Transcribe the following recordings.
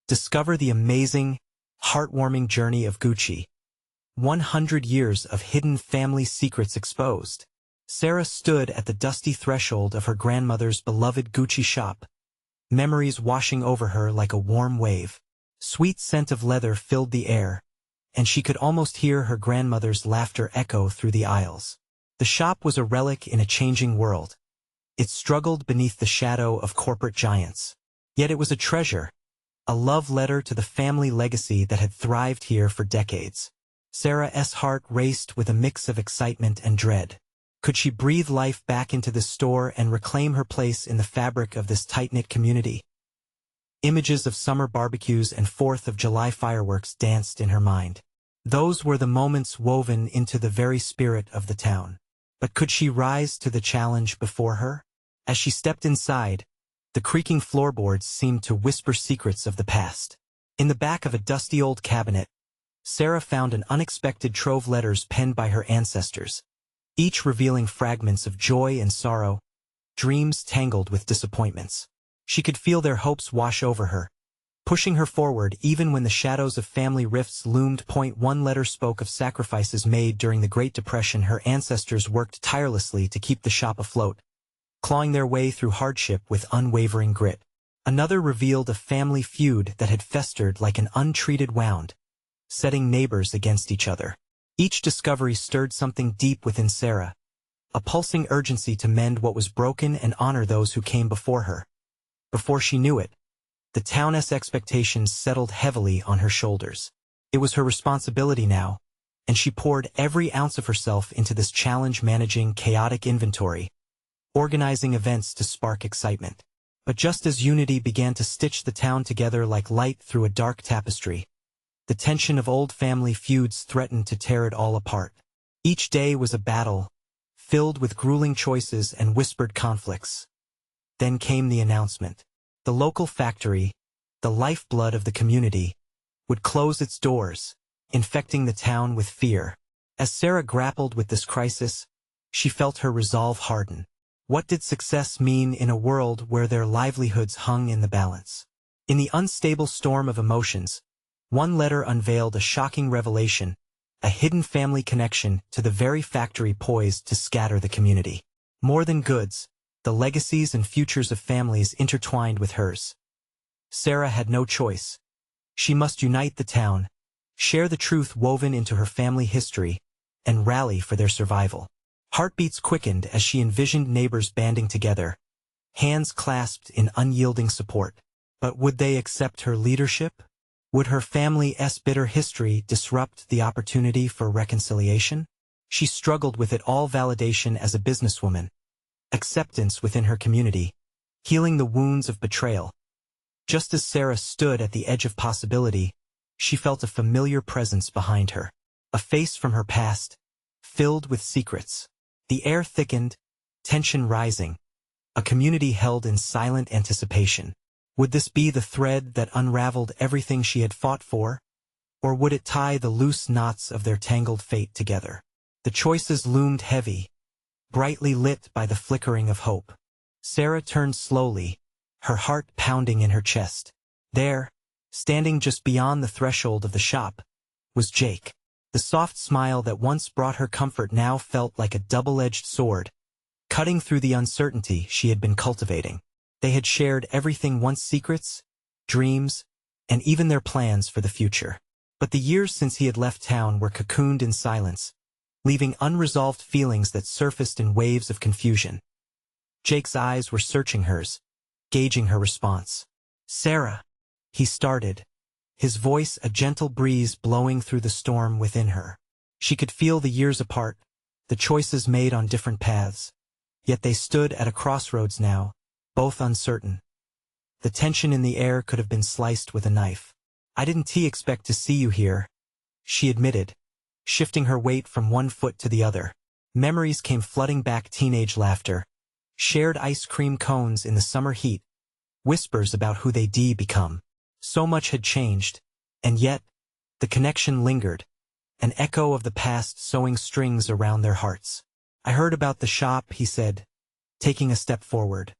Discover the amazing, heartwarming journey of Gucci. 100 years of hidden family secrets exposed. Sarah stood at the dusty threshold of her grandmother's beloved Gucci shop, memories washing over her like a warm wave. Sweet scent of leather filled the air, and she could almost hear her grandmother's laughter echo through the aisles. The shop was a relic in a changing world. It struggled beneath the shadow of corporate giants. Yet it was a treasure, a love letter to the family legacy that had thrived here for decades. Sarah's heart raced with a mix of excitement and dread. Could she breathe life back into this store and reclaim her place in the fabric of this tight-knit community? Images of summer barbecues and 4th of July fireworks danced in her mind. Those were the moments woven into the very spirit of the town. But could she rise to the challenge before her? As she stepped inside, the creaking floorboards seemed to whisper secrets of the past. In the back of a dusty old cabinet, Sarah found an unexpected trove of letters penned by her ancestors, each revealing fragments of joy and sorrow, dreams tangled with disappointments. She could feel their hopes wash over her, pushing her forward even when the shadows of family rifts loomed. One letter spoke of sacrifices made during the Great Depression. Her ancestors worked tirelessly to keep the shop afloat, clawing their way through hardship with unwavering grit. Another revealed a family feud that had festered like an untreated wound, setting neighbors against each other. Each discovery stirred something deep within Sarah, a pulsing urgency to mend what was broken and honor those who came before her. Before she knew it, the town's expectations settled heavily on her shoulders. It was her responsibility now, and she poured every ounce of herself into this challenge, managing chaotic inventory, organizing events to spark excitement. But just as unity began to stitch the town together like light through a dark tapestry, the tension of old family feuds threatened to tear it all apart. Each day was a battle, filled with grueling choices and whispered conflicts. Then came the announcement. The local factory, the lifeblood of the community, would close its doors, infecting the town with fear. As Sarah grappled with this crisis, she felt her resolve harden. What did success mean in a world where their livelihoods hung in the balance? In the unstable storm of emotions, one letter unveiled a shocking revelation, a hidden family connection to the very factory poised to scatter the community. More than goods, the legacies and futures of families intertwined with hers. Sarah had no choice. She must unite the town, share the truth woven into her family history, and rally for their survival. Heartbeats quickened as she envisioned neighbors banding together, hands clasped in unyielding support. But would they accept her leadership? Would her family's bitter history disrupt the opportunity for reconciliation? She struggled with it all: validation as a businesswoman, acceptance within her community, healing the wounds of betrayal. Just as Sarah stood at the edge of possibility, she felt a familiar presence behind her, a face from her past, filled with secrets. The air thickened, tension rising, a community held in silent anticipation. Would this be the thread that unraveled everything she had fought for? Or would it tie the loose knots of their tangled fate together? The choices loomed heavy, brightly lit by the flickering of hope. Sarah turned slowly, her heart pounding in her chest. There, standing just beyond the threshold of the shop, was Jake. The soft smile that once brought her comfort now felt like a double-edged sword, cutting through the uncertainty she had been cultivating. They had shared everything once: secrets, dreams, and even their plans for the future. But the years since he had left town were cocooned in silence, leaving unresolved feelings that surfaced in waves of confusion. Jake's eyes were searching hers, gauging her response. "Sarah," he started, his voice a gentle breeze blowing through the storm within her. She could feel the years apart, the choices made on different paths. Yet they stood at a crossroads now, both uncertain. The tension in the air could have been sliced with a knife. "I didn't expect to see you here," she admitted, shifting her weight from one foot to the other. Memories came flooding back: teenage laughter, shared ice cream cones in the summer heat, whispers about who they'd become. So much had changed, and yet, the connection lingered, an echo of the past sewing strings around their hearts. "I heard about the shop," he said, taking a step forward.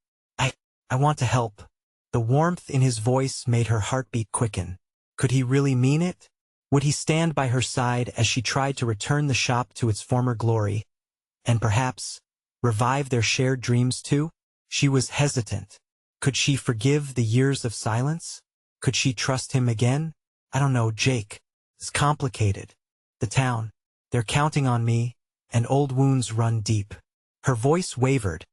I want to help, The warmth in his voice made her heartbeat quicken. Could he really mean it? Would he stand by her side as she tried to return the shop to its former glory, and perhaps revive their shared dreams too? She was hesitant. Could she forgive the years of silence? Could she trust him again? I don't know, Jake. It's complicated. The town. They're counting on me, and old wounds run deep. Her voice wavered,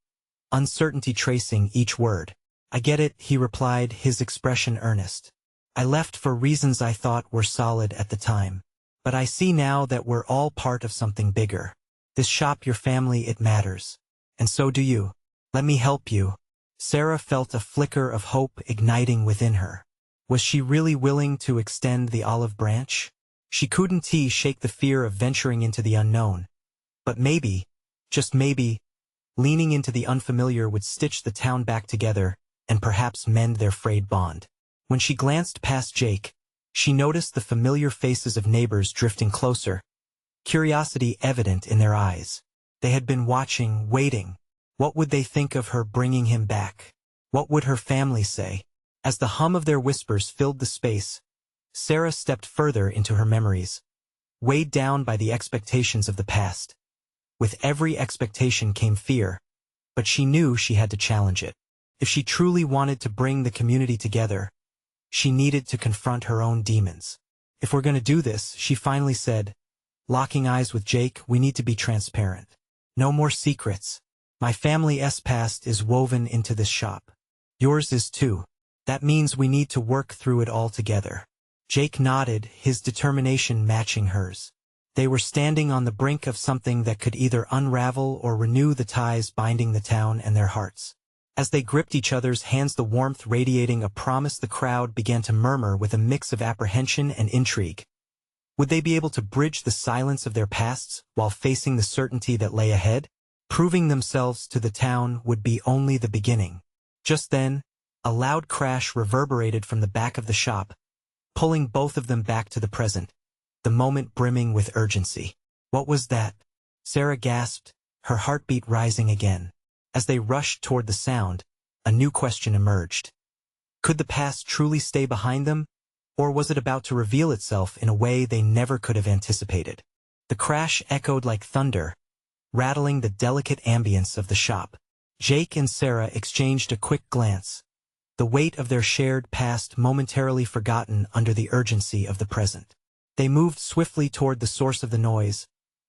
uncertainty tracing each word. I get it, he replied, his expression earnest. I left for reasons I thought were solid at the time. But I see now that we're all part of something bigger. This shop, your family, it matters. And so do you. Let me help you. Sarah felt a flicker of hope igniting within her. Was she really willing to extend the olive branch? She couldn't shake the fear of venturing into the unknown. But maybe, just maybe, leaning into the unfamiliar would stitch the town back together and perhaps mend their frayed bond. When she glanced past Jake, she noticed the familiar faces of neighbors drifting closer, curiosity evident in their eyes. They had been watching, waiting. What would they think of her bringing him back? What would her family say? As the hum of their whispers filled the space, Sarah stepped further into her memories, weighed down by the expectations of the past. With every expectation came fear, but she knew she had to challenge it. If she truly wanted to bring the community together, she needed to confront her own demons. If we're going to do this, she finally said, locking eyes with Jake, we need to be transparent. No more secrets. My family's past is woven into this shop. Yours is too. That means we need to work through it all together. Jake nodded, his determination matching hers. They were standing on the brink of something that could either unravel or renew the ties binding the town and their hearts. As they gripped each other's hands, the warmth radiating a promise, the crowd began to murmur with a mix of apprehension and intrigue. Would they be able to bridge the silence of their pasts while facing the certainty that lay ahead? Proving themselves to the town would be only the beginning. Just then, a loud crash reverberated from the back of the shop, pulling both of them back to the present, the moment brimming with urgency. What was that? Sarah gasped, her heartbeat rising again. As they rushed toward the sound, a new question emerged. Could the past truly stay behind them, or was it about to reveal itself in a way they never could have anticipated? The crash echoed like thunder, rattling the delicate ambience of the shop. Jake and Sarah exchanged a quick glance, the weight of their shared past momentarily forgotten under the urgency of the present. They moved swiftly toward the source of the noise,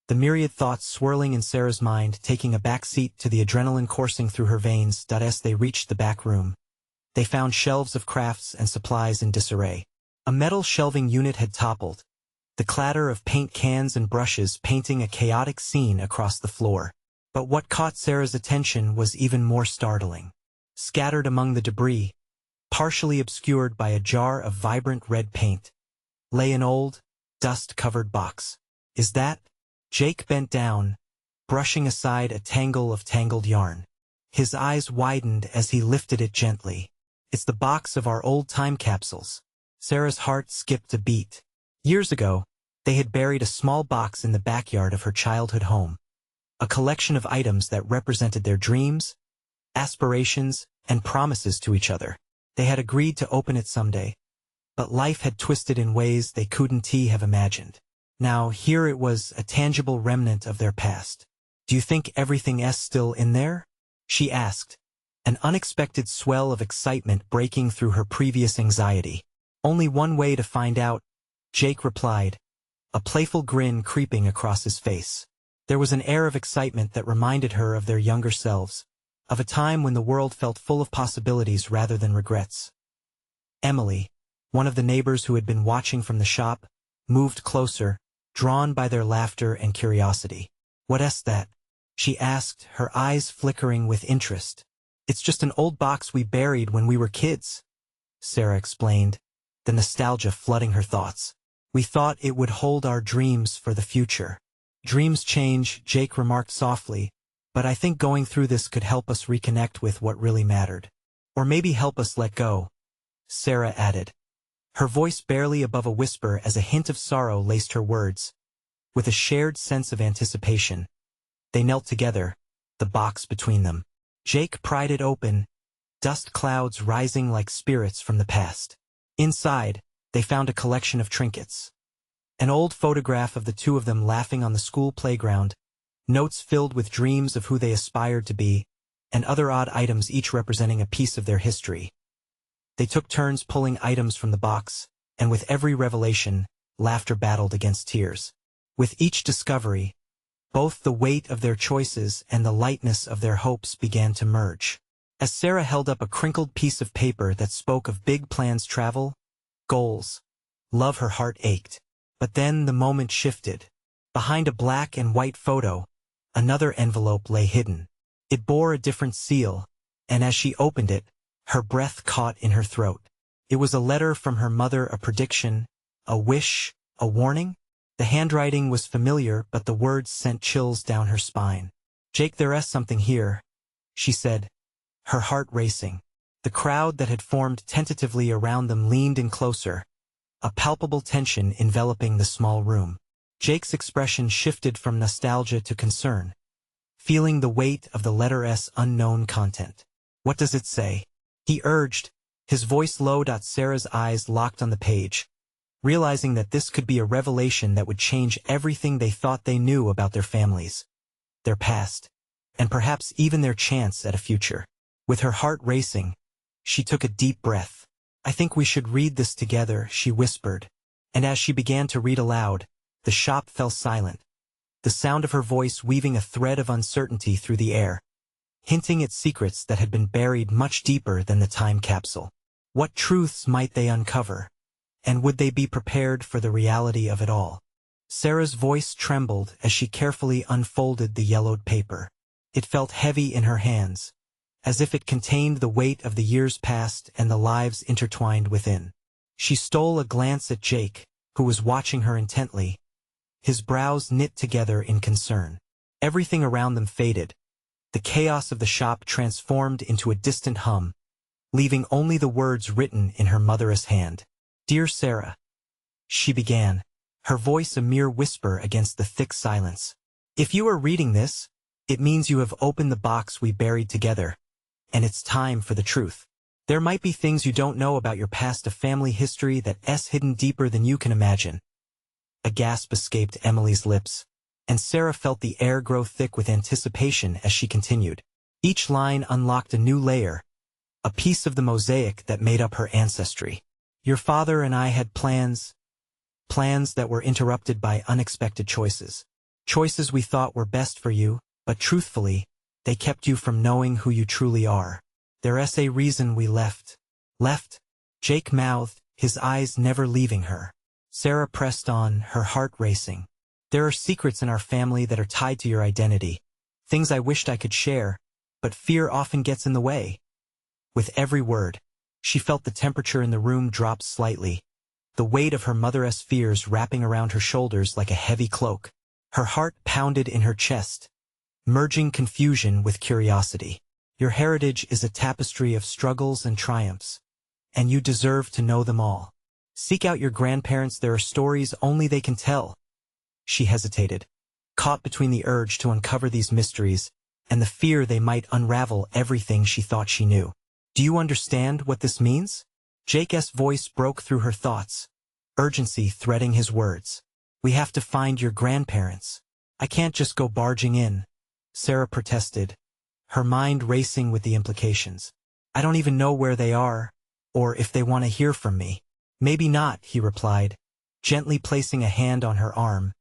the myriad thoughts swirling in Sarah's mind, taking a back seat to the adrenaline coursing through her veins. As they reached the back room, they found shelves of crafts and supplies in disarray. A metal shelving unit had toppled, the clatter of paint cans and brushes painting a chaotic scene across the floor. But what caught Sarah's attention was even more startling. Scattered among the debris, partially obscured by a jar of vibrant red paint, lay an old, dust-covered box. Is that? Jake bent down, brushing aside a tangle of tangled yarn. His eyes widened as he lifted it gently. It's the box of our old time capsules. Sarah's heart skipped a beat. Years ago, they had buried a small box in the backyard of her childhood home. A collection of items that represented their dreams, aspirations, and promises to each other. They had agreed to open it someday, but life had twisted in ways they couldn't have imagined. Now, here it was, a tangible remnant of their past. Do you think everything's still in there? She asked, an unexpected swell of excitement breaking through her previous anxiety. Only one way to find out, Jake replied, a playful grin creeping across his face. There was an air of excitement that reminded her of their younger selves, of a time when the world felt full of possibilities rather than regrets. Emily, one of the neighbors who had been watching from the shop, moved closer, drawn by their laughter and curiosity. What's that? She asked, her eyes flickering with interest. It's just an old box we buried when we were kids, Sarah explained, the nostalgia flooding her thoughts. We thought it would hold our dreams for the future. Dreams change, Jake remarked softly, but I think going through this could help us reconnect with what really mattered. Or maybe help us let go, Sarah added, her voice barely above a whisper as a hint of sorrow laced her words. With a shared sense of anticipation, they knelt together, the box between them. Jake pried it open, dust clouds rising like spirits from the past. Inside, they found a collection of trinkets. An old photograph of the two of them laughing on the school playground, notes filled with dreams of who they aspired to be, and other odd items each representing a piece of their history. They took turns pulling items from the box, and with every revelation, laughter battled against tears. With each discovery, both the weight of their choices and the lightness of their hopes began to merge. As Sarah held up a crinkled piece of paper that spoke of big plans, travel, goals, love, her heart ached. But then the moment shifted. Behind a black and white photo, another envelope lay hidden. It bore a different seal, and as she opened it, her breath caught in her throat. It was a letter from her mother, a prediction, a wish, a warning. The handwriting was familiar, but the words sent chills down her spine. "Jake, there's something here," she said, her heart racing. The crowd that had formed tentatively around them leaned in closer, a palpable tension enveloping the small room. Jake's expression shifted from nostalgia to concern, feeling the weight of the letter's unknown content. "What does it say?" he urged, his voice low. Sarah's eyes locked on the page, realizing that this could be a revelation that would change everything they thought they knew about their families, their past, and perhaps even their chance at a future. With her heart racing, she took a deep breath. "I think we should read this together," she whispered, and as she began to read aloud, the shop fell silent, the sound of her voice weaving a thread of uncertainty through the air, hinting at secrets that had been buried much deeper than the time capsule. What truths might they uncover? And would they be prepared for the reality of it all? Sarah's voice trembled as she carefully unfolded the yellowed paper. It felt heavy in her hands, as if it contained the weight of the years past and the lives intertwined within. She stole a glance at Jake, who was watching her intently, his brows knit together in concern. Everything around them faded. The chaos of the shop transformed into a distant hum, leaving only the words written in her mother's hand. "Dear Sarah," she began, her voice a mere whisper against the thick silence. "If you are reading this, it means you have opened the box we buried together, and it's time for the truth. There might be things you don't know about your past, a family history that's hidden deeper than you can imagine." A gasp escaped Emily's lips, and Sarah felt the air grow thick with anticipation as she continued. Each line unlocked a new layer, a piece of the mosaic that made up her ancestry. "Your father and I had plans that were interrupted by unexpected choices. Choices we thought were best for you, but truthfully, they kept you from knowing who you truly are. There's a reason we left." "Left?" Jake mouthed, his eyes never leaving her. Sarah pressed on, her heart racing. "There are secrets in our family that are tied to your identity, things I wished I could share, but fear often gets in the way." With every word, she felt the temperature in the room drop slightly, the weight of her mother's fears wrapping around her shoulders like a heavy cloak. Her heart pounded in her chest, merging confusion with curiosity. "Your heritage is a tapestry of struggles and triumphs, and you deserve to know them all. Seek out your grandparents, there are stories only they can tell." She hesitated, caught between the urge to uncover these mysteries and the fear they might unravel everything she thought she knew. "Do you understand what this means?" Jake's voice broke through her thoughts, urgency threading his words. "We have to find your grandparents. I can't just go barging in," Sarah protested, her mind racing with the implications. "I don't even know where they are, or if they want to hear from me." "Maybe not," he replied, gently placing a hand on her arm.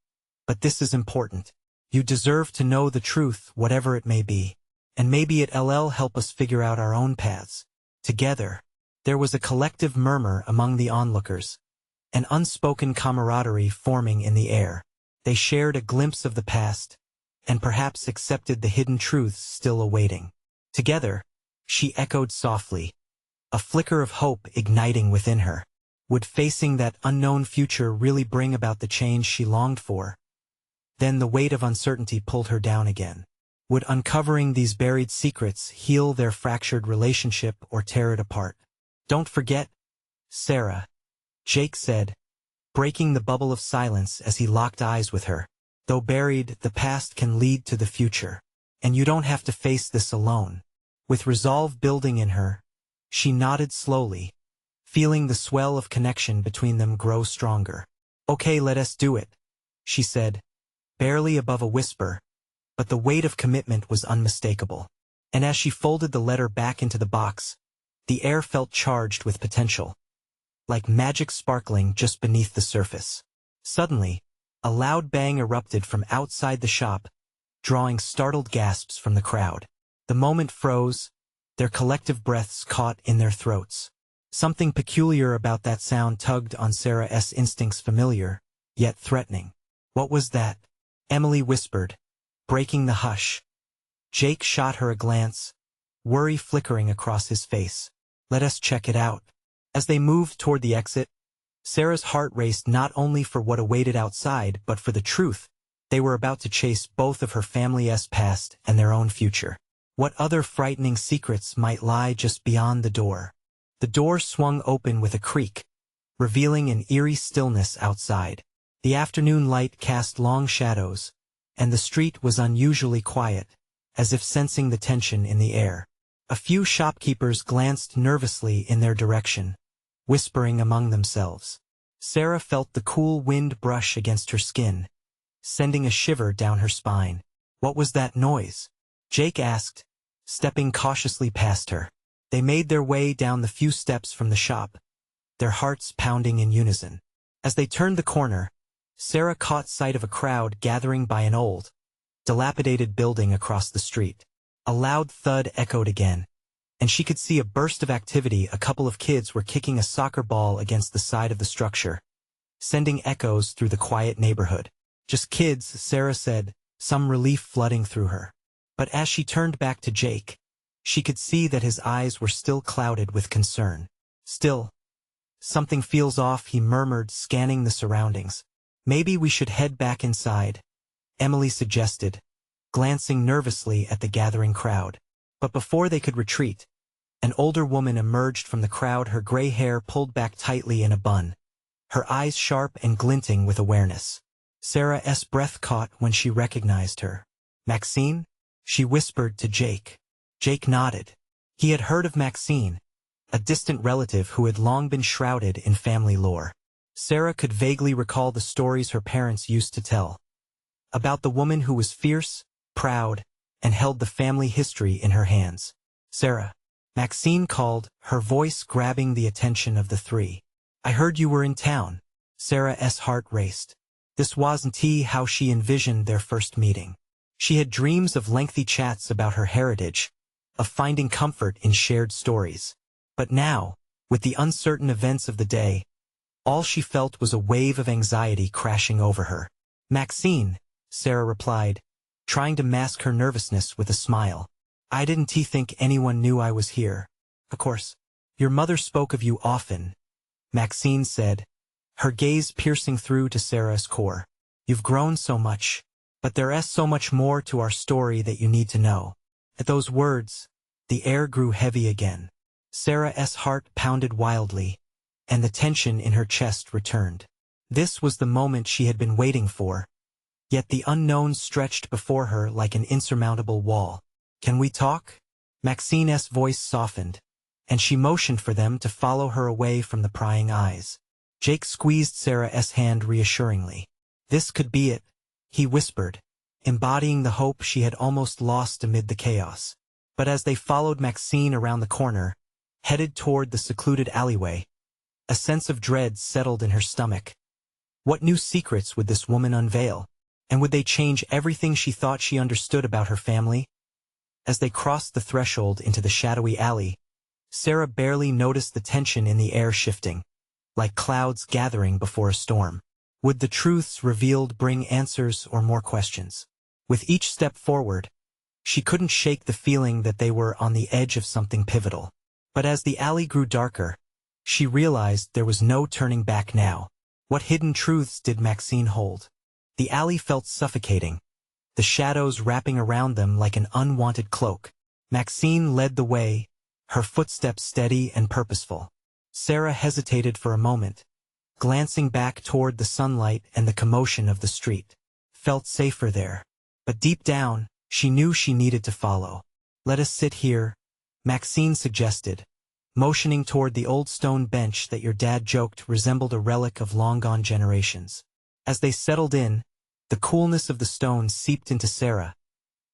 "But this is important. You deserve to know the truth, whatever it may be. And maybe it'll help us figure out our own paths together." There was a collective murmur among the onlookers, an unspoken camaraderie forming in the air. They shared a glimpse of the past, and perhaps accepted the hidden truths still awaiting. Together, she echoed softly, a flicker of hope igniting within her. Would facing that unknown future really bring about the change she longed for? Then the weight of uncertainty pulled her down again. Would uncovering these buried secrets heal their fractured relationship or tear it apart? "Don't forget, Sarah," Jake said, breaking the bubble of silence as he locked eyes with her. "Though buried, the past can lead to the future. And you don't have to face this alone." With resolve building in her, She nodded slowly, feeling the swell of connection between them grow stronger. "Okay, let us do it," she said, barely above a whisper, but the weight of commitment was unmistakable. And as she folded the letter back into the box, the air felt charged with potential, like magic sparkling just beneath the surface. Suddenly, a loud bang erupted from outside the shop, drawing startled gasps from the crowd. The moment froze, their collective breaths caught in their throats. Something peculiar about that sound tugged on Sarah's instincts, familiar, yet threatening. "What was that?" Emily whispered, breaking the hush. Jake shot her a glance, worry flickering across his face. "Let us check it out." As they moved toward the exit, Sarah's heart raced not only for what awaited outside but for the truth. They were about to chase both of her family's past and their own future. What other frightening secrets might lie just beyond the door? The door swung open with a creak, revealing an eerie stillness outside. The afternoon light cast long shadows, and the street was unusually quiet, as if sensing the tension in the air. A few shopkeepers glanced nervously in their direction, whispering among themselves. Sarah felt the cool wind brush against her skin, sending a shiver down her spine. "What was that noise?" Jake asked, stepping cautiously past her. They made their way down the few steps from the shop, their hearts pounding in unison. As they turned the corner, Sarah caught sight of a crowd gathering by an old, dilapidated building across the street. A loud thud echoed again, and she could see a burst of activity. A couple of kids were kicking a soccer ball against the side of the structure, sending echoes through the quiet neighborhood. "Just kids," Sarah said, some relief flooding through her. But as she turned back to Jake, she could see that his eyes were still clouded with concern. "Still, something feels off," he murmured, scanning the surroundings. "Maybe we should head back inside," Emily suggested, glancing nervously at the gathering crowd. But before they could retreat, an older woman emerged from the crowd, her gray hair pulled back tightly in a bun, her eyes sharp and glinting with awareness. Sarah's breath caught when she recognized her. "Maxine?" she whispered to Jake. Jake nodded. He had heard of Maxine, a distant relative who had long been shrouded in family lore. Sarah could vaguely recall the stories her parents used to tell, about the woman who was fierce, proud, and held the family history in her hands. "Sarah," Maxine called, her voice grabbing the attention of the three. "I heard you were in town." Sarah's heart raced. This wasn't how she envisioned their first meeting. She had dreams of lengthy chats about her heritage, of finding comfort in shared stories. But now, with the uncertain events of the day, all she felt was a wave of anxiety crashing over her. "Maxine," Sarah replied, trying to mask her nervousness with a smile. "I didn't think anyone knew I was here. Of course, your mother spoke of you often," Maxine said, her gaze piercing through to Sarah's core. "You've grown so much, but there's so much more to our story that you need to know." At those words, the air grew heavy again. Sarah's heart pounded wildly, and the tension in her chest returned. This was the moment she had been waiting for, yet the unknown stretched before her like an insurmountable wall. "Can we talk?" Maxine's voice softened, and she motioned for them to follow her away from the prying eyes. Jake squeezed Sarah's hand reassuringly. "This could be it," he whispered, embodying the hope she had almost lost amid the chaos. But as they followed Maxine around the corner, headed toward the secluded alleyway, a sense of dread settled in her stomach. What new secrets would this woman unveil? And would they change everything she thought she understood about her family? As they crossed the threshold into the shadowy alley, Sarah barely noticed the tension in the air shifting, like clouds gathering before a storm. Would the truths revealed bring answers or more questions? With each step forward, she couldn't shake the feeling that they were on the edge of something pivotal. But as the alley grew darker, she realized there was no turning back now. What hidden truths did Maxine hold? The alley felt suffocating, the shadows wrapping around them like an unwanted cloak. Maxine led the way, her footsteps steady and purposeful. Sarah hesitated for a moment, glancing back toward the sunlight and the commotion of the street. Felt safer there. But deep down, she knew she needed to follow. "Let us sit here," Maxine suggested, motioning toward the old stone bench that your dad joked resembled a relic of long-gone generations. As they settled in, the coolness of the stone seeped into Sarah,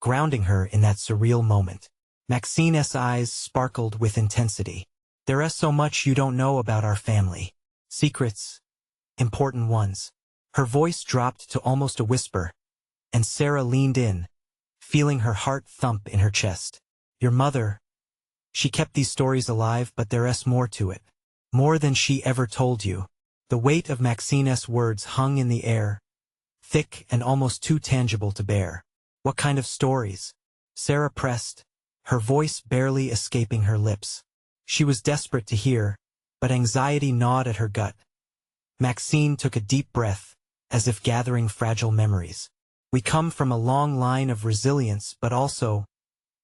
grounding her in that surreal moment. Maxine's eyes sparkled with intensity. There is so much you don't know about our family. Secrets, important ones. Her voice dropped to almost a whisper, and Sarah leaned in, feeling her heart thump in her chest. Your mother, she kept these stories alive, but there's more to it. More than she ever told you. The weight of Maxine's words hung in the air, thick and almost too tangible to bear. What kind of stories? Sarah pressed, her voice barely escaping her lips. She was desperate to hear, but anxiety gnawed at her gut. Maxine took a deep breath, as if gathering fragile memories. We come from a long line of resilience, but also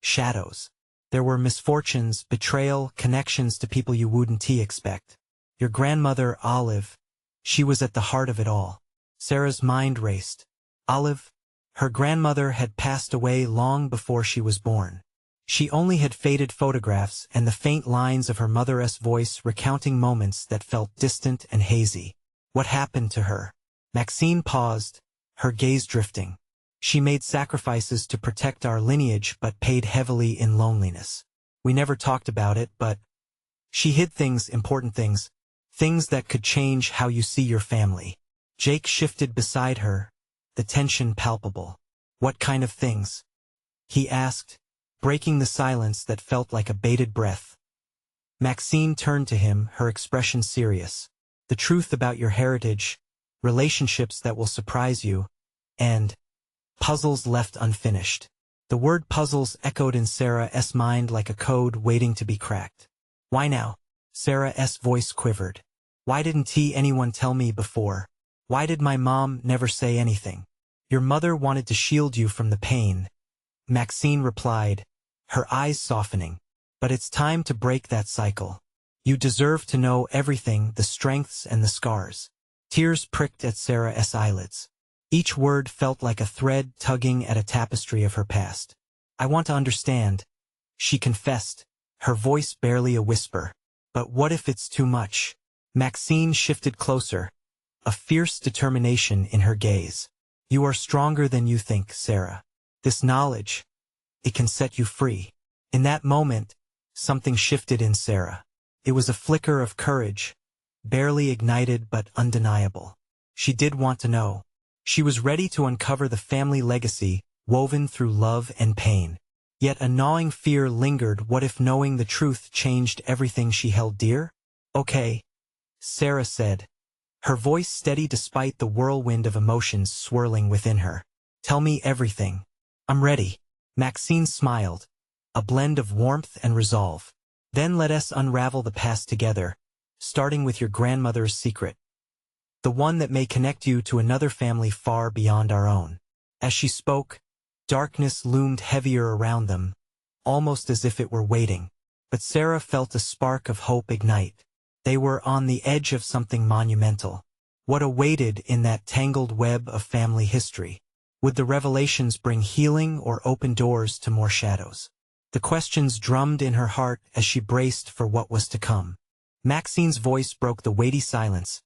shadows. There were misfortunes, betrayal, connections to people you wouldn't expect. Your grandmother, Olive, she was at the heart of it all. Sarah's mind raced. Olive? Her grandmother had passed away long before she was born. She only had faded photographs and the faint lines of her mother's voice recounting moments that felt distant and hazy. What happened to her? Maxine paused, her gaze drifting. She made sacrifices to protect our lineage but paid heavily in loneliness. We never talked about it, but she hid things, important things, things that could change how you see your family. Jake shifted beside her, the tension palpable. What kind of things? He asked, breaking the silence that felt like a bated breath. Maxine turned to him, her expression serious. The truth about your heritage, relationships that will surprise you, and puzzles left unfinished. The word puzzles echoed in Sarah's mind like a code waiting to be cracked. Why now? Sarah's voice quivered. Why didn't anyone tell me before? Why did my mom never say anything? Your mother wanted to shield you from the pain, Maxine replied, her eyes softening. But it's time to break that cycle. You deserve to know everything, the strengths and the scars. Tears pricked at Sarah's eyelids. Each word felt like a thread tugging at a tapestry of her past. I want to understand, she confessed, her voice barely a whisper. But what if it's too much? Maxine shifted closer, a fierce determination in her gaze. You are stronger than you think, Sarah. This knowledge, it can set you free. In that moment, something shifted in Sarah. It was a flicker of courage, barely ignited but undeniable. She did want to know. She was ready to uncover the family legacy, woven through love and pain. Yet a gnawing fear lingered. What if knowing the truth changed everything she held dear? Okay, Sarah said, her voice steady despite the whirlwind of emotions swirling within her. Tell me everything. I'm ready. Maxine smiled, a blend of warmth and resolve. Then let us unravel the past together, starting with your grandmother's secret. The one that may connect you to another family far beyond our own. As she spoke, darkness loomed heavier around them, almost as if it were waiting. But Sarah felt a spark of hope ignite. They were on the edge of something monumental. What awaited in that tangled web of family history? Would the revelations bring healing or open doors to more shadows? The questions drummed in her heart as she braced for what was to come. Maxine's voice broke the weighty silence,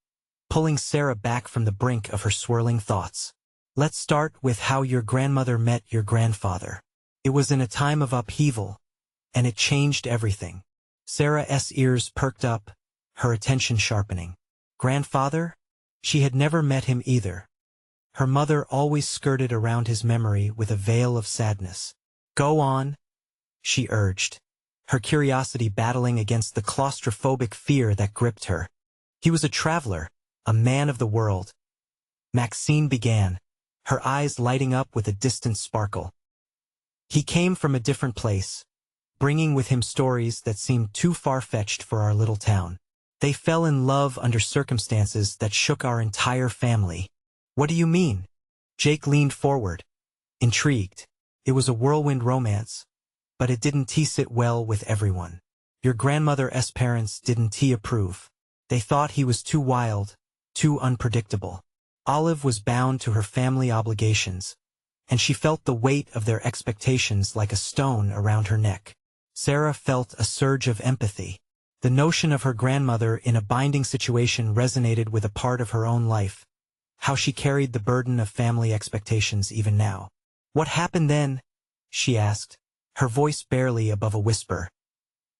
pulling Sarah back from the brink of her swirling thoughts. Let's start with how your grandmother met your grandfather. It was in a time of upheaval, and it changed everything. Sarah's ears perked up, her attention sharpening. Grandfather? She had never met him either. Her mother always skirted around his memory with a veil of sadness. Go on, she urged, her curiosity battling against the claustrophobic fear that gripped her. He was a traveler, a man of the world. Maxine began, her eyes lighting up with a distant sparkle. He came from a different place, bringing with him stories that seemed too far-fetched for our little town. They fell in love under circumstances that shook our entire family. What do you mean? Jake leaned forward, intrigued. It was a whirlwind romance, but it didn't sit well with everyone. Your grandmother's parents didn't approve. They thought he was too wild, too unpredictable. Olive was bound to her family obligations, and she felt the weight of their expectations like a stone around her neck. Sarah felt a surge of empathy. The notion of her grandmother in a binding situation resonated with a part of her own life, how she carried the burden of family expectations even now. "What happened then?" she asked, her voice barely above a whisper.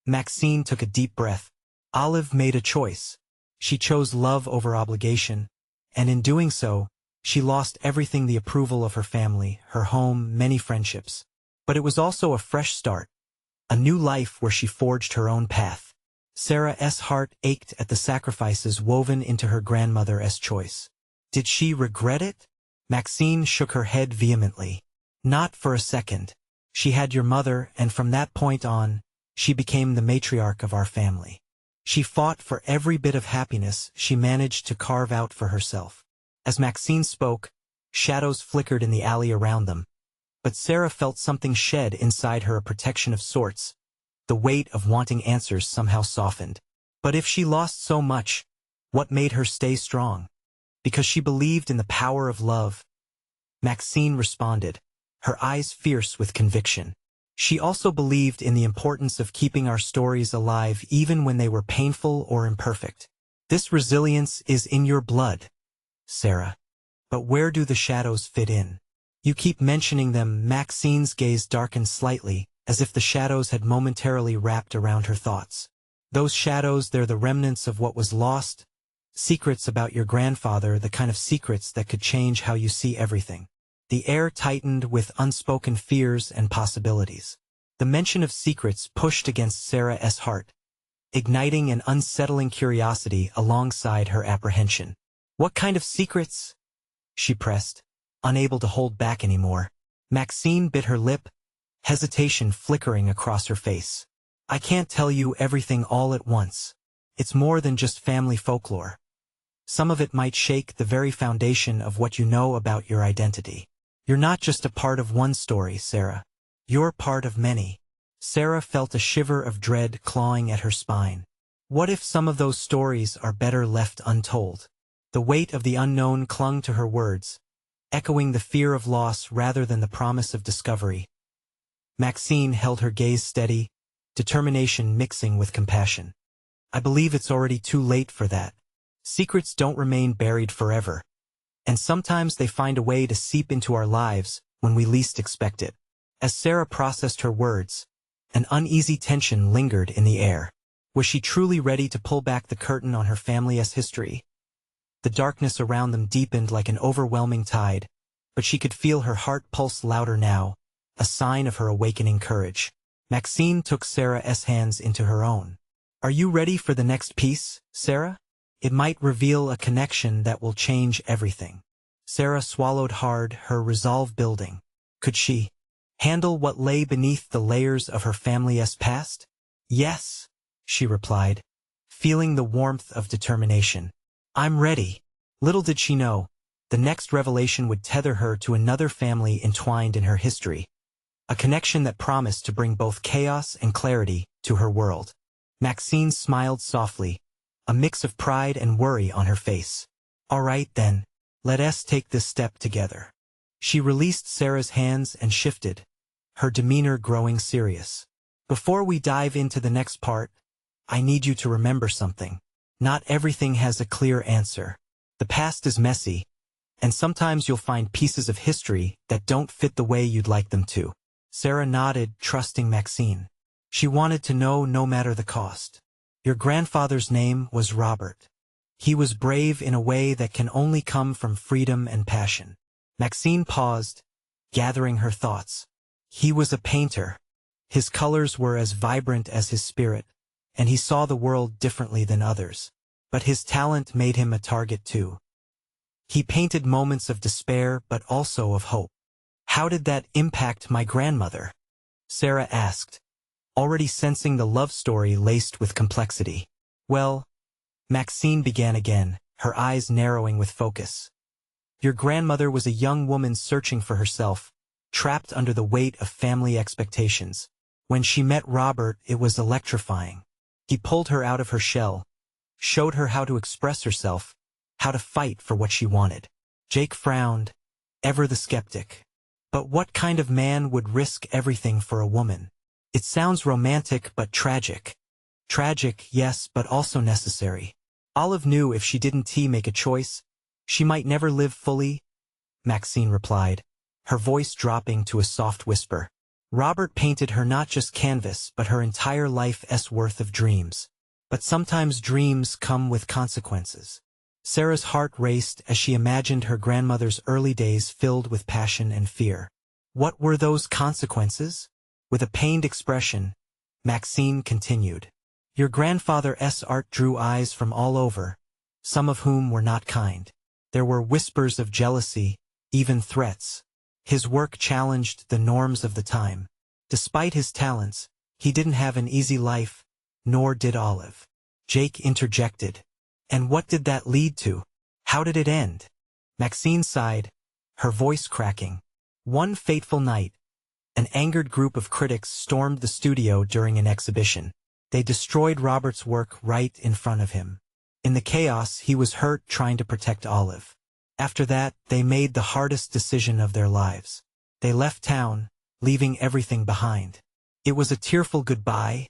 Maxine took a deep breath. Olive made a choice. She chose love over obligation, and in doing so, she lost everything: the approval of her family, her home, many friendships. But it was also a fresh start, a new life where she forged her own path. Sarah's heart ached at the sacrifices woven into her grandmother's choice. Did she regret it? Maxine shook her head vehemently. Not for a second. She had your mother, and from that point on, she became the matriarch of our family. She fought for every bit of happiness she managed to carve out for herself. As Maxine spoke, shadows flickered in the alley around them. But Sarah felt something shed inside her, a protection of sorts. The weight of wanting answers somehow softened. But if she lost so much, what made her stay strong? Because she believed in the power of love. Maxine responded, her eyes fierce with conviction. She also believed in the importance of keeping our stories alive even when they were painful or imperfect. This resilience is in your blood, Sarah. But where do the shadows fit in? You keep mentioning them. Maxine's gaze darkened slightly, as if the shadows had momentarily wrapped around her thoughts. Those shadows, they're the remnants of what was lost. Secrets about your grandfather, the kind of secrets that could change how you see everything. The air tightened with unspoken fears and possibilities. The mention of secrets pushed against Sarah's heart, igniting an unsettling curiosity alongside her apprehension. What kind of secrets? She pressed, unable to hold back anymore. Maxine bit her lip, hesitation flickering across her face. I can't tell you everything all at once. It's more than just family folklore. Some of it might shake the very foundation of what you know about your identity. You're not just a part of one story, Sarah. You're part of many. Sarah felt a shiver of dread clawing at her spine. What if some of those stories are better left untold? The weight of the unknown clung to her words, echoing the fear of loss rather than the promise of discovery. Maxine held her gaze steady, determination mixing with compassion. I believe it's already too late for that. Secrets don't remain buried forever. And sometimes they find a way to seep into our lives when we least expect it. As Sarah processed her words, an uneasy tension lingered in the air. Was she truly ready to pull back the curtain on her family's history? The darkness around them deepened like an overwhelming tide, but she could feel her heart pulse louder now, a sign of her awakening courage. Maxine took Sarah's hands into her own. Are you ready for the next piece, Sarah? It might reveal a connection that will change everything. Sarah swallowed hard, her resolve building. Could she handle what lay beneath the layers of her family's past? Yes, she replied, feeling the warmth of determination. I'm ready. Little did she know, the next revelation would tether her to another family entwined in her history, a connection that promised to bring both chaos and clarity to her world. Maxine smiled softly, a mix of pride and worry on her face. All right then, let us take this step together. She released Sarah's hands and shifted, her demeanor growing serious. Before we dive into the next part, I need you to remember something. Not everything has a clear answer. The past is messy, and sometimes you'll find pieces of history that don't fit the way you'd like them to. Sarah nodded, trusting Maxine. She wanted to know no matter the cost. Your grandfather's name was Robert. He was brave in a way that can only come from freedom and passion. Maxine paused, gathering her thoughts. He was a painter. His colors were as vibrant as his spirit, and he saw the world differently than others. But his talent made him a target too. He painted moments of despair but also of hope. How did that impact my grandmother? Sarah asked, already sensing the love story laced with complexity. Well, Maxine began again, her eyes narrowing with focus. Your grandmother was a young woman searching for herself, trapped under the weight of family expectations. When she met Robert, it was electrifying. He pulled her out of her shell, showed her how to express herself, how to fight for what she wanted. Jake frowned, ever the skeptic. But what kind of man would risk everything for a woman? It sounds romantic but tragic. Tragic, yes, but also necessary. Olive knew if she didn't make a choice, she might never live fully, Maxine replied, her voice dropping to a soft whisper. Robert painted her not just canvas but her entire life's worth of dreams. But sometimes dreams come with consequences. Sarah's heart raced as she imagined her grandmother's early days filled with passion and fear. What were those consequences? With a pained expression, Maxine continued. Your grandfather's art drew eyes from all over, some of whom were not kind. There were whispers of jealousy, even threats. His work challenged the norms of the time. Despite his talents, he didn't have an easy life, nor did Olive. Jake interjected. And what did that lead to? How did it end? Maxine sighed, her voice cracking. One fateful night, an angered group of critics stormed the studio during an exhibition. They destroyed Robert's work right in front of him. In the chaos, he was hurt trying to protect Olive. After that, they made the hardest decision of their lives. They left town, leaving everything behind. It was a tearful goodbye,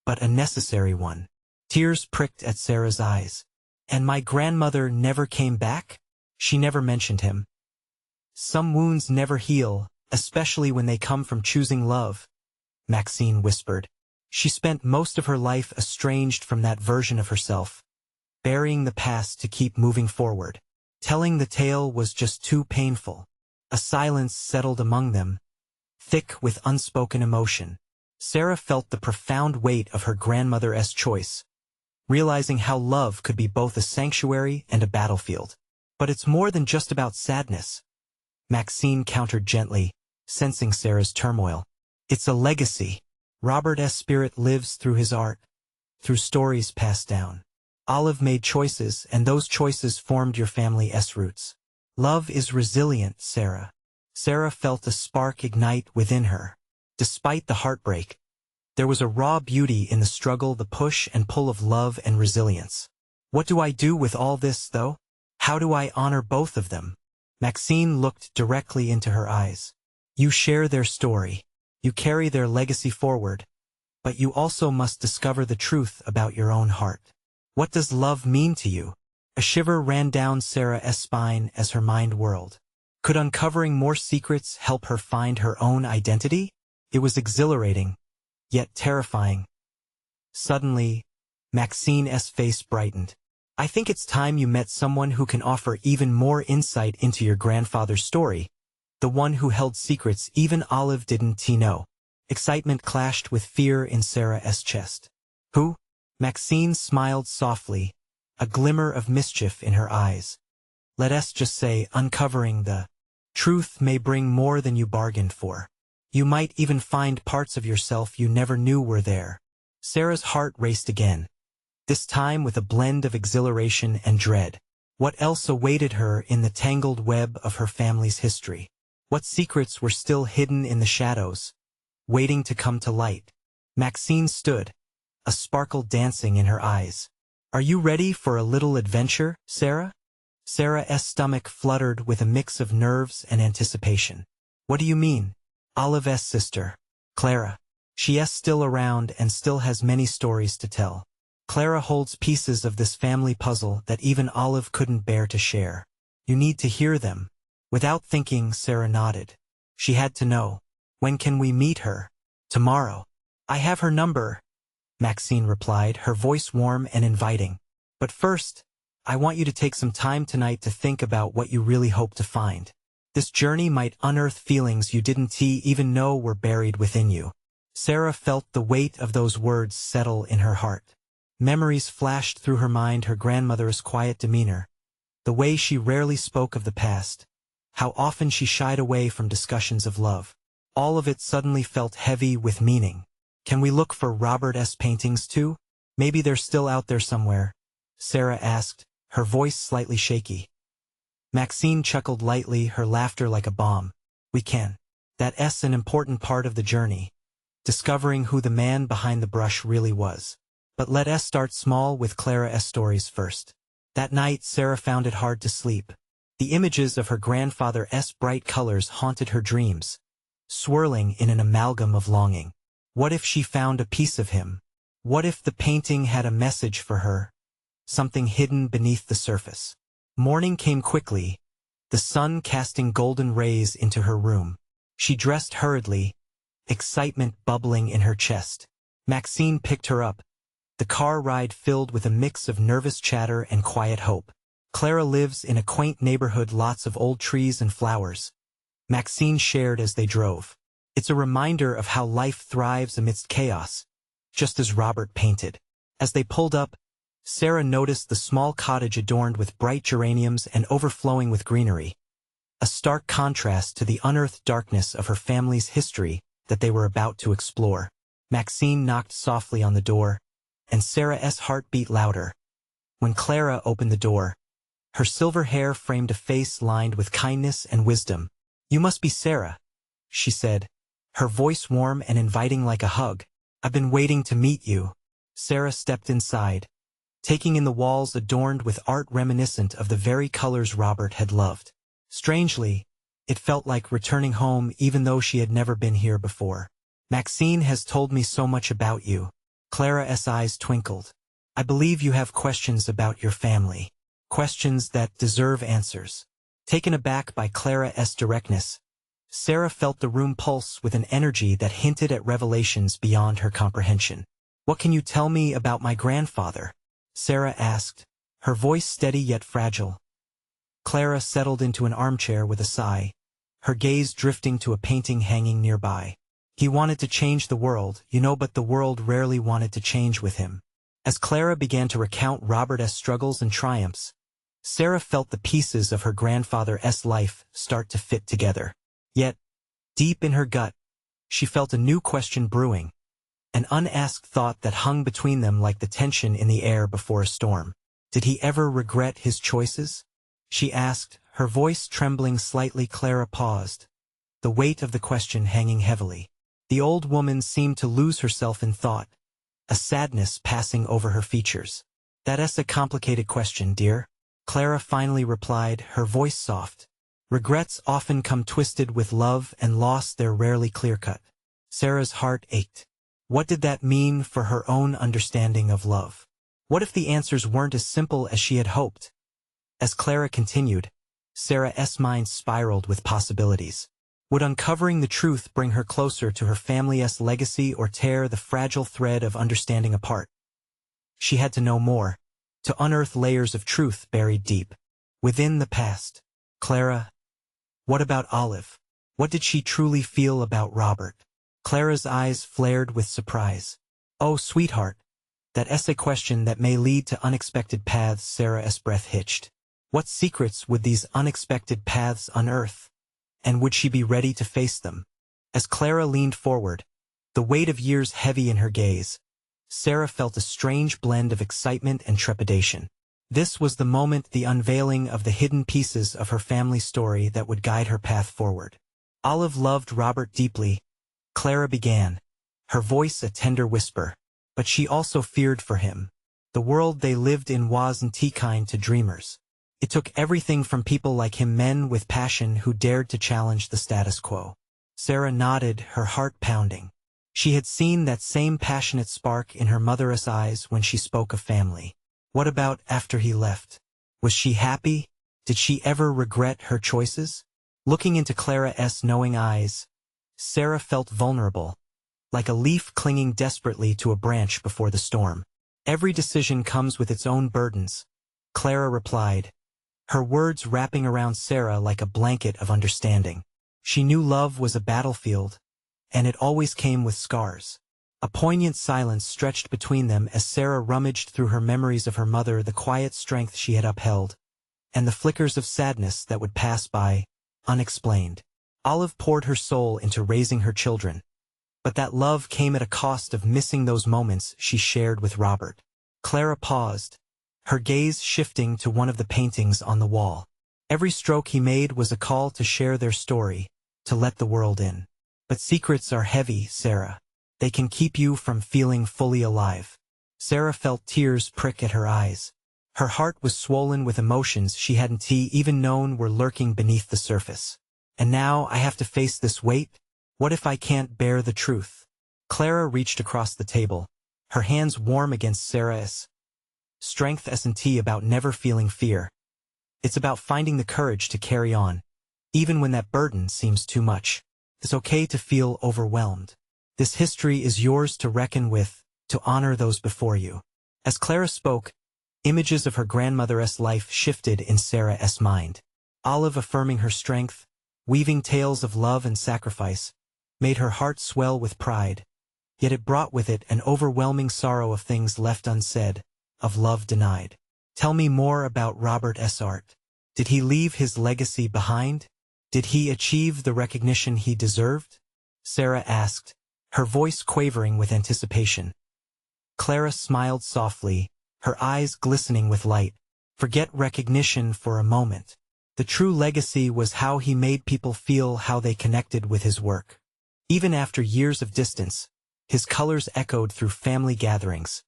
but a necessary one. Tears pricked at Sarah's eyes. And my grandmother never came back? She never mentioned him. Some wounds never heal, especially when they come from choosing love, Maxine whispered. She spent most of her life estranged from that version of herself, burying the past to keep moving forward. Telling the tale was just too painful. A silence settled among them, thick with unspoken emotion. Sarah felt the profound weight of her grandmother's choice, realizing how love could be both a sanctuary and a battlefield. But it's more than just about sadness, Maxine countered gently, sensing Sarah's turmoil. It's a legacy. Robert's spirit lives through his art, through stories passed down. Olive made choices, and those choices formed your family's roots. Love is resilient, Sarah. Sarah felt a spark ignite within her. Despite the heartbreak, there was a raw beauty in the struggle, the push and pull of love and resilience. What do I do with all this, though? How do I honor both of them? Maxine looked directly into her eyes. You share their story. You carry their legacy forward. But you also must discover the truth about your own heart. What does love mean to you? A shiver ran down Sarah's spine as her mind whirled. Could uncovering more secrets help her find her own identity? It was exhilarating, yet terrifying. Suddenly, Maxine's face brightened. I think it's time you met someone who can offer even more insight into your grandfather's story, the one who held secrets even Olive didn't know. Excitement clashed with fear in Sarah's chest. Who? Maxine smiled softly, a glimmer of mischief in her eyes. Let's just say uncovering the truth may bring more than you bargained for. You might even find parts of yourself you never knew were there. Sarah's heart raced again, this time with a blend of exhilaration and dread. What else awaited her in the tangled web of her family's history? What secrets were still hidden in the shadows, waiting to come to light? Maxine stood, a sparkle dancing in her eyes. Are you ready for a little adventure, Sarah? Sarah's stomach fluttered with a mix of nerves and anticipation. What do you mean? Olive's sister, Clara. She's still around and still has many stories to tell. Clara holds pieces of this family puzzle that even Olive couldn't bear to share. You need to hear them. Without thinking, Sarah nodded. She had to know. When can we meet her? Tomorrow. I have her number, Maxine replied, her voice warm and inviting. But first, I want you to take some time tonight to think about what you really hope to find. This journey might unearth feelings you didn't even know were buried within you. Sarah felt the weight of those words settle in her heart. Memories flashed through her mind, her grandmother's quiet demeanor, the way she rarely spoke of the past, how often she shied away from discussions of love. All of it suddenly felt heavy with meaning. Can we look for Robert's paintings too? Maybe they're still out there somewhere, Sarah asked, her voice slightly shaky. Maxine chuckled lightly, her laughter like a bomb. We can. That's an important part of the journey, discovering who the man behind the brush really was. But let us start small with Clara's stories first. That night, Sarah found it hard to sleep. The images of her grandfather's bright colors haunted her dreams, swirling in an amalgam of longing. What if she found a piece of him? What if the painting had a message for her? Something hidden beneath the surface. Morning came quickly, the sun casting golden rays into her room. She dressed hurriedly, excitement bubbling in her chest. Maxine picked her up, the car ride filled with a mix of nervous chatter and quiet hope. Clara lives in a quaint neighborhood, lots of old trees and flowers. Maxine shared as they drove. It's a reminder of how life thrives amidst chaos, just as Robert painted. As they pulled up, Sarah noticed the small cottage adorned with bright geraniums and overflowing with greenery, a stark contrast to the unearthed darkness of her family's history that they were about to explore. Maxine knocked softly on the door, and Sarah's heart beat louder. When Clara opened the door, her silver hair framed a face lined with kindness and wisdom. "You must be Sarah," she said, her voice warm and inviting like a hug. "I've been waiting to meet you." Sarah stepped inside, taking in the walls adorned with art reminiscent of the very colors Robert had loved. Strangely, it felt like returning home even though she had never been here before. "Maxine has told me so much about you." Clara's eyes twinkled. "I believe you have questions about your family. Questions that deserve answers." Taken aback by Clara's directness, Sarah felt the room pulse with an energy that hinted at revelations beyond her comprehension. "What can you tell me about my grandfather?" Sarah asked, her voice steady yet fragile. Clara settled into an armchair with a sigh, her gaze drifting to a painting hanging nearby. "He wanted to change the world, you know, but the world rarely wanted to change with him." As Clara began to recount Robert's struggles and triumphs, Sarah felt the pieces of her grandfather's life start to fit together. Yet, deep in her gut, she felt a new question brewing, an unasked thought that hung between them like the tension in the air before a storm. Did he ever regret his choices? She asked, her voice trembling slightly. Clara paused, the weight of the question hanging heavily. The old woman seemed to lose herself in thought, a sadness passing over her features. "That's a complicated question, dear," Clara finally replied, her voice soft. "Regrets often come twisted with love, and loss they're rarely clear-cut." Sarah's heart ached. What did that mean for her own understanding of love? What if the answers weren't as simple as she had hoped? As Clara continued, Sarah's mind spiraled with possibilities. Would uncovering the truth bring her closer to her family's legacy or tear the fragile thread of understanding apart? She had to know more, to unearth layers of truth buried deep within the past. Clara, what about Olive? What did she truly feel about Robert? Clara's eyes flared with surprise. "Oh, sweetheart, that's a question that may lead to unexpected paths." Sarah's breath hitched. What secrets would these unexpected paths unearth? And would she be ready to face them? As Clara leaned forward, the weight of years heavy in her gaze, Sarah felt a strange blend of excitement and trepidation. This was the moment, the unveiling of the hidden pieces of her family story that would guide her path forward. "Olive loved Robert deeply," Clara began, her voice a tender whisper, "but she also feared for him. The world they lived in wasn't kind to dreamers. It took everything from people like him, men with passion who dared to challenge the status quo." Sarah nodded, her heart pounding. She had seen that same passionate spark in her mother's eyes when she spoke of family. What about after he left? Was she happy? Did she ever regret her choices? Looking into Clara's knowing eyes, Sarah felt vulnerable, like a leaf clinging desperately to a branch before the storm. "Every decision comes with its own burdens," Clara replied, her words wrapping around Sarah like a blanket of understanding. She knew love was a battlefield, and it always came with scars. A poignant silence stretched between them as Sarah rummaged through her memories of her mother, the quiet strength she had upheld, and the flickers of sadness that would pass by, unexplained. Olive poured her soul into raising her children, but that love came at a cost of missing those moments she shared with Robert. Clara paused, her gaze shifting to one of the paintings on the wall. Every stroke he made was a call to share their story, to let the world in. "But secrets are heavy, Sarah. They can keep you from feeling fully alive." Sarah felt tears prick at her eyes. Her heart was swollen with emotions she hadn't even known were lurking beneath the surface. "And now I have to face this weight? What if I can't bear the truth?" Clara reached across the table, her hands warm against Sarah's. Strength S&T about never feeling fear. It's about finding the courage to carry on, even when that burden seems too much. It's okay to feel overwhelmed. This history is yours to reckon with, to honor those before you. As Clara spoke, images of her grandmother's life shifted in Sarah's mind. Olive affirming her strength, weaving tales of love and sacrifice, made her heart swell with pride, yet it brought with it an overwhelming sorrow of things left unsaid, of love denied. Tell me more about Robert S. Art. Did he leave his legacy behind? Did he achieve the recognition he deserved? Sarah asked, her voice quavering with anticipation. Clara smiled softly, her eyes glistening with light. Forget recognition for a moment. The true legacy was how he made people feel, how they connected with his work. Even after years of distance, his colors echoed through family gatherings,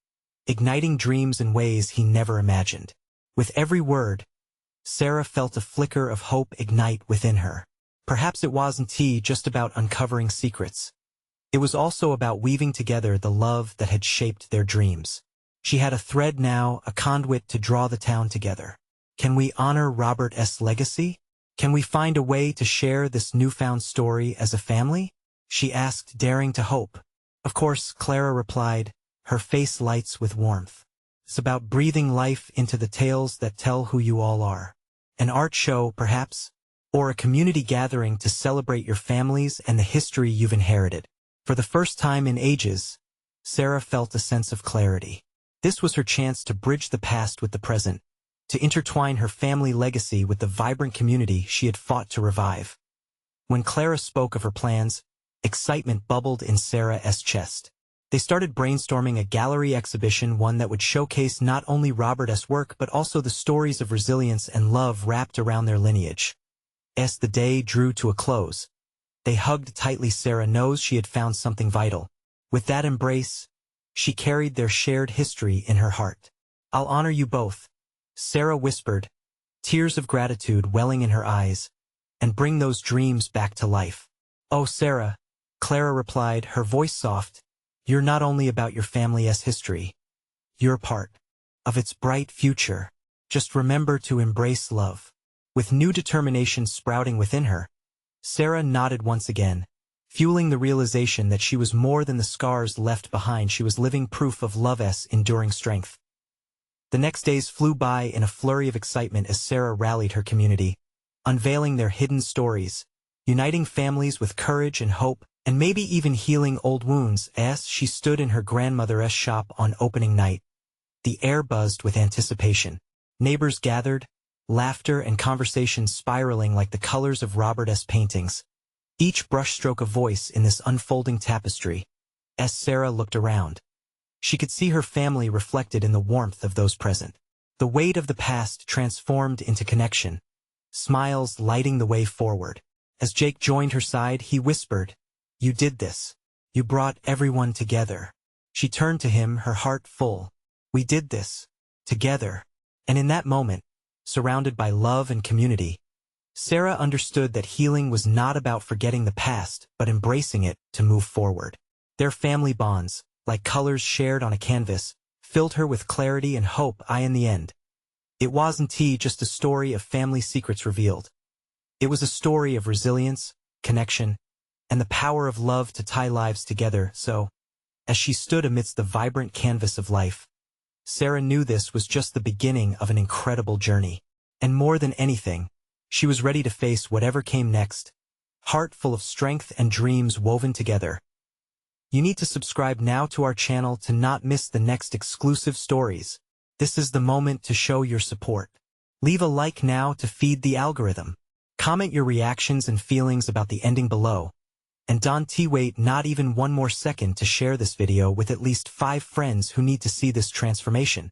igniting dreams in ways he never imagined. With every word, Sarah felt a flicker of hope ignite within her. Perhaps it wasn't just about uncovering secrets. It was also about weaving together the love that had shaped their dreams. She had a thread now, a conduit to draw the town together. Can we honor Robert's legacy? Can we find a way to share this newfound story as a family? She asked, daring to hope. Of course, Clara replied, her face lights with warmth. It's about breathing life into the tales that tell who you all are. An art show, perhaps? Or a community gathering to celebrate your families and the history you've inherited. For the first time in ages, Sarah felt a sense of clarity. This was her chance to bridge the past with the present, to intertwine her family legacy with the vibrant community she had fought to revive. When Clara spoke of her plans, excitement bubbled in Sarah's chest. They started brainstorming a gallery exhibition, one that would showcase not only Robert's work but also the stories of resilience and love wrapped around their lineage. As the day drew to a close, they hugged tightly. Sarah knows she had found something vital. With that embrace, she carried their shared history in her heart. I'll honor you both, Sarah whispered, tears of gratitude welling in her eyes, and bring those dreams back to life. Oh, Sarah, Clara replied, her voice soft, you're not only about your family's history, you're part of its bright future. Just remember to embrace love. With new determination sprouting within her, Sarah nodded once again, fueling the realization that she was more than the scars left behind. She was living proof of love's enduring strength. The next days flew by in a flurry of excitement as Sarah rallied her community, unveiling their hidden stories, uniting families with courage and hope, and maybe even healing old wounds. As she stood in her grandmother's shop on opening night, the air buzzed with anticipation. Neighbors gathered, laughter and conversation spiraling like the colors of Robert's paintings, each brushstroke a voice in this unfolding tapestry. As Sarah looked around, she could see her family reflected in the warmth of those present. The weight of the past transformed into connection, smiles lighting the way forward. As Jake joined her side, he whispered, "You did this. You brought everyone together." She turned to him, her heart full. "We did this. Together." And in that moment, surrounded by love and community, Sarah understood that healing was not about forgetting the past, but embracing it to move forward. Their family bonds, like colors shared on a canvas, filled her with clarity and hope. In the end, it wasn't just a story of family secrets revealed. It was a story of resilience, connection, and the power of love to tie lives together. So, as she stood amidst the vibrant canvas of life, Sarah knew this was just the beginning of an incredible journey. And more than anything, she was ready to face whatever came next, heart full of strength and dreams woven together. You need to subscribe now to our channel to not miss the next exclusive stories. This is the moment to show your support. Leave a like now to feed the algorithm. Comment your reactions and feelings about the ending below. And don't wait not even one more second to share this video with at least 5 friends who need to see this transformation.